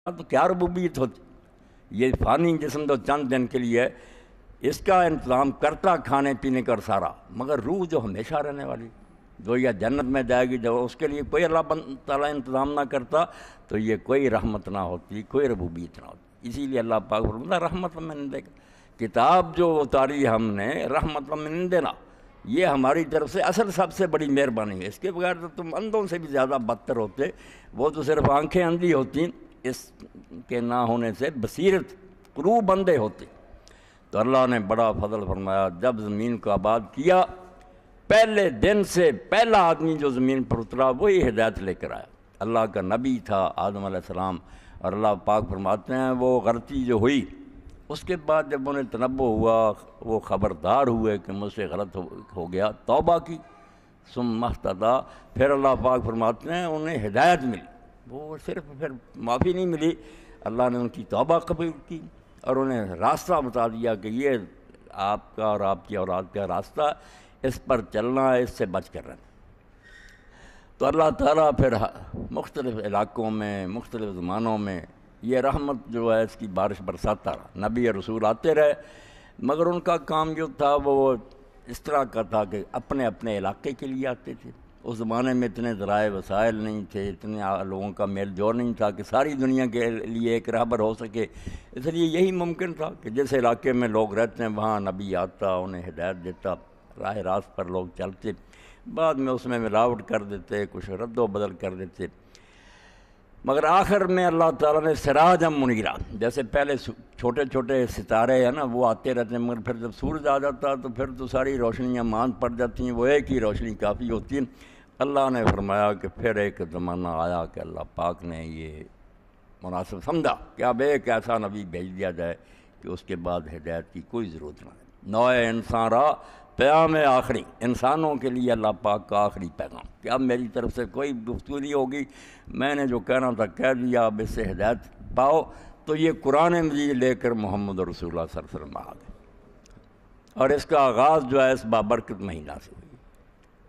تو کیا ربوبیت ہوتی؟ یہ فانی جسم تو چند دن کے لیے ہے، اس کا انتظام کرتا کھانے پینے کا سارا، مگر روح جو ہمیشہ رہنے والی، جو یہ جنت میں جائے گی، جو اس کے لیے کوئی اللہ تعالیٰ انتظام نہ کرتا تو یہ کوئی رحمت نہ ہوتی، کوئی ربوبیت نہ ہوتی۔ اسی لیے اللہ پاک فرماتا ہے رحمت من عندک، کتاب جو اتاری ہم نے رحمت من عندنا، یہ ہماری طرف سے اصل سب سے بڑی مہربانی ہے۔ اس کے بغیر تو تم اندھوں سے بھی زیادہ بدتر ہوتے، وہ تو صرف آنکھیں اندھی ہوتی، اس کے نہ ہونے سے بصیرت قلوب اندھے ہوتے۔ تو اللہ نے بڑا فضل فرمایا، جب زمین کو آباد کیا، پہلے دن سے پہلا آدمی جو زمین پر اترا وہی ہدایت لے کر آیا، اللہ کا نبی تھا آدم علیہ السلام۔ اور اللہ پاک فرماتے ہیں وہ غلطی جو ہوئی، اس کے بعد جب انہیں تنبؤ ہوا، وہ خبردار ہوئے کہ مجھ سے غلط ہو گیا، توبہ کی، ثم اہتدی، پھر اللہ پاک فرماتے ہیں انہیں ہدایت ملی، وہ صرف پھر معافی نہیں ملی، اللہ نے ان کی توبہ قبول کی اور انہیں راستہ بتا دیا کہ یہ آپ کا اور آپ کی اولاد کا راستہ، اس پر چلنا ہے، اس سے بچ کر رہنا۔ تو اللہ تعالیٰ پھر مختلف علاقوں میں، مختلف زمانوں میں یہ رحمت جو ہے اس کی بارش برساتا رہا، نبی اور رسول آتے رہے، مگر ان کا کام جو تھا وہ اس طرح کا تھا کہ اپنے اپنے علاقے کے لیے آتے تھے۔ اس زمانے میں اتنے ذرائع وسائل نہیں تھے، اتنے لوگوں کا میل جول نہیں تھا کہ ساری دنیا کے لیے ایک رہبر ہو سکے، اس لیے یہی ممکن تھا کہ جس علاقے میں لوگ رہتے ہیں وہاں نبی آتا، انہیں ہدایت دیتا، راہ راست پر لوگ چلتے، بعد میں اس میں ملاوٹ کر دیتے، کچھ رد و بدل کر دیتے، مگر آخر میں اللہ تعالیٰ نے سراجا منیرا، جیسے پہلے چھوٹے چھوٹے ستارے ہیں نا وہ آتے رہتے ہیں، مگر پھر جب سورج آ جاتا تو پھر تو ساری روشنیاں ماند پڑ جاتی ہیں، وہ ایک ہی روشنی کافی ہوتی ہے۔ اللہ نے فرمایا کہ پھر ایک زمانہ آیا کہ اللہ پاک نے یہ مناسب سمجھا کہ اب ایک ایسا نبی بھیج دیا جائے کہ اس کے بعد ہدایت کی کوئی ضرورت نہ ہے۔ نوع انسان را پیام آخری، انسانوں کے لیے اللہ پاک کا آخری پیغام کہ اب میری طرف سے کوئی گفتگو نہیں ہوگی، میں نے جو کہنا تھا کہہ دیا، اب اس سے ہدایت پاؤ۔ تو یہ قرآن مجید لے کر محمد رسول اللہ صلی اللہ علیہ وسلم آ گئے، اور اس کا آغاز جو ہے اس بابرکت مہینہ سے ہوئی۔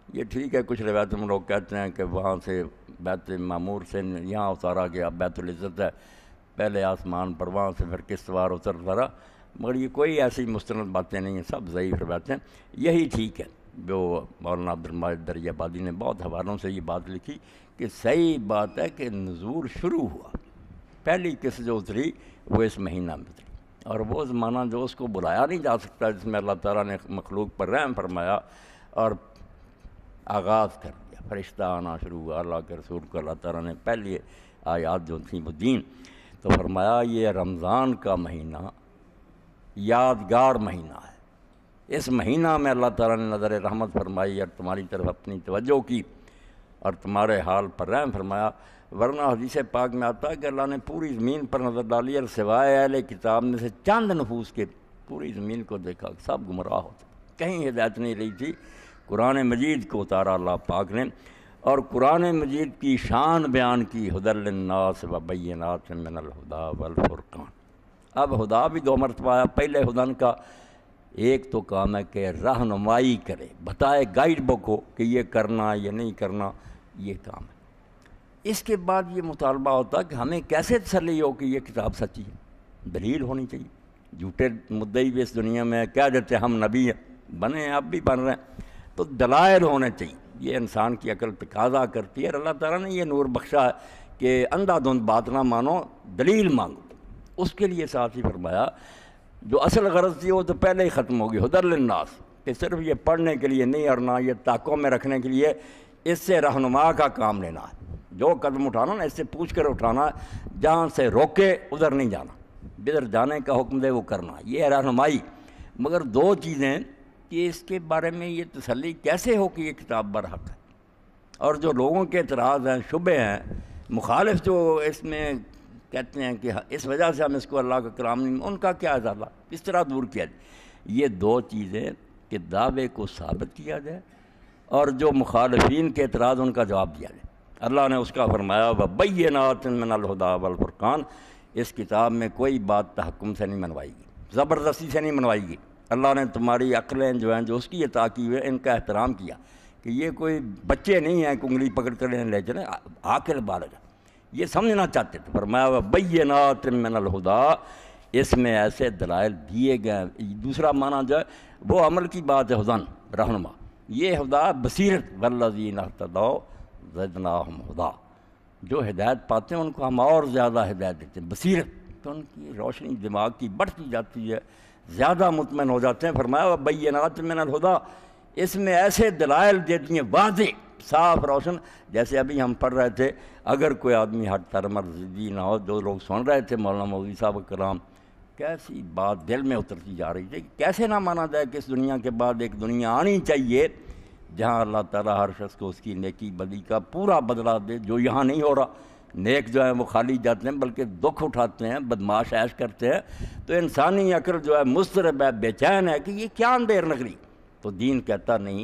یہ ٹھیک ہے، کچھ روایتوں میں لوگ کہتے ہیں کہ وہاں سے بیت معمور سے یہاں اتارا گیا، بیت العزت ہے پہلے آسمان پر، وہاں سے پھر کشتوار اترا، مگر یہ کوئی ایسی مستند باتیں نہیں ہیں، سب ضعیف روایتیں۔ یہی ٹھیک ہے جو مولانا عبدالماجد دریا آبادی نے بہت حوالوں سے یہ بات لکھی کہ صحیح بات ہے کہ نزول شروع ہوا، پہلی قسط جو اتری وہ اس مہینہ میں اتری، اور وہ زمانہ جو اس کو بلایا نہیں جا سکتا، جس میں اللہ تعالیٰ نے مخلوق پر رحم فرمایا اور آغاز کر دیا، فرشتہ آنا شروع ہوا، اللہ کے رسول کو اللہ تعالیٰ نے پہلی آیات جو تھیں وہ دین، تو فرمایا یہ رمضان کا مہینہ یادگار مہینہ ہے، اس مہینہ میں اللہ تعالیٰ نے نظر رحمت فرمائی اور تمہاری طرف اپنی توجہ کی اور تمہارے حال پر رحم فرمایا، ورنہ حدیث پاک میں آتا ہے کہ اللہ نے پوری زمین پر نظر ڈالی اور سوائے اہل کتاب میں سے چند نفوس کے پوری زمین کو دیکھا، سب گمراہ ہوتے، کہیں ہدایت نہیں رہی تھی۔ قرآن مجید کو اتارا اللہ پاک نے اور قرآن مجید کی شان بیان کی، ہدی للناس وبینات من الہدی والفرقان۔ اب خدا بھی دو مرتبہ آیا، پہلے خدان کا ایک تو کام ہے کہ رہنمائی کرے، بتائے گائیڈ بک ہو کہ یہ کرنا یہ نہیں کرنا، یہ کام ہے۔ اس کے بعد یہ مطالبہ ہوتا کہ ہمیں کیسے تسلی ہو کہ یہ کتاب سچی ہے، دلیل ہونی چاہیے۔ جھوٹے مدعی بھی اس دنیا میں کہہ دیتے ہم نبی ہیں، بنے ہیں، اب بھی بن رہے ہیں، تو دلائل ہونے چاہیے، یہ انسان کی عقل تقاضا کرتی ہے، اور اللہ تعالیٰ نے یہ نور بخشا ہے کہ اندھا دھند بات نہ مانو، دلیل مانگو۔ اس کے لیے ساتھ ہی فرمایا جو اصل غرض تھی وہ تو پہلے ہی ختم ہوگی، ہدی للناس، کہ صرف یہ پڑھنے کے لیے نہیں اور نہ یہ تاقوں میں رکھنے کے لیے، اس سے رہنما کا کام لینا ہے، جو قدم اٹھانا نا اس سے پوچھ کر اٹھانا ہے، جہاں سے روکے ادھر نہیں جانا، بدر جانے کا حکم دے وہ کرنا، یہ ہے رہنمائی۔ مگر دو چیزیں کہ اس کے بارے میں یہ تسلی کیسے ہو کہ یہ کتاب برحق ہے، اور جو لوگوں کے اعتراض ہیں، شبہ ہیں، مخالف جو اس میں کہتے ہیں کہ اس وجہ سے ہم اس کو اللہ کا کلام نہیں، ان کا کیا ازالہ، اس طرح دور کیا جائے۔ یہ دو چیزیں کہ دعوے کو ثابت کیا جائے اور جو مخالفین کے اعتراض ان کا جواب دیا جائے۔ اللہ نے اس کا فرمایا وَبَيِّنَاتٍ مِّنَ الْهُدَىٰ وَالْفُرْقَانِ، اس کتاب میں کوئی بات تحکم سے نہیں منوائی گی، زبردستی سے نہیں منوائی گی۔ اللہ نے تمہاری عقلیں جو ہیں جو اس کی عطا کی ہوئے ان کا احترام کیا کہ یہ کوئی بچے نہیں ہیں کہ انگلی پکڑ کر لے چلیں، عاقل بالغ ہے، یہ سمجھنا چاہتے تھے. فرمایا بینات من الہدا، اس میں ایسے دلائل دیے گئے. دوسرا معنی جو ہے وہ عمل کی بات ہے، ہدن رہنما، یہ ہدا بصیرت، والذین اہتدوا زدناہم ہدا، جو ہدایت پاتے ہیں ان کو ہم اور زیادہ ہدایت دیتے ہیں. بصیرت تو ان کی روشنی دماغ کی بڑھتی جاتی ہے، زیادہ مطمئن ہو جاتے ہیں. فرمایا بینات من الہدا، اس میں ایسے دلائل دے دیے واضح صاف روشن. جیسے ابھی ہم پڑھ رہے تھے، اگر کوئی آدمی ہٹ ترمر ضدی نہ ہو، جو لوگ سن رہے تھے مولانا مودودی صاحب کرام، کیسی بات دل میں اترتی جا رہی تھی. کیسے نہ مانا جائے کہ اس دنیا کے بعد ایک دنیا آنی چاہیے جہاں اللہ تعالیٰ ہر شخص کو اس کی نیکی بدی کا پورا بدلہ دے، جو یہاں نہیں ہو رہا. نیک جو ہیں وہ خالی جاتے ہیں بلکہ دکھ اٹھاتے ہیں، بدماش عیش کرتے ہیں. تو انسانی عقل جو ہے مضطرب ہے، بے چین ہے کہ یہ کیا اندھیر نگری. تو دین کہتا نہیں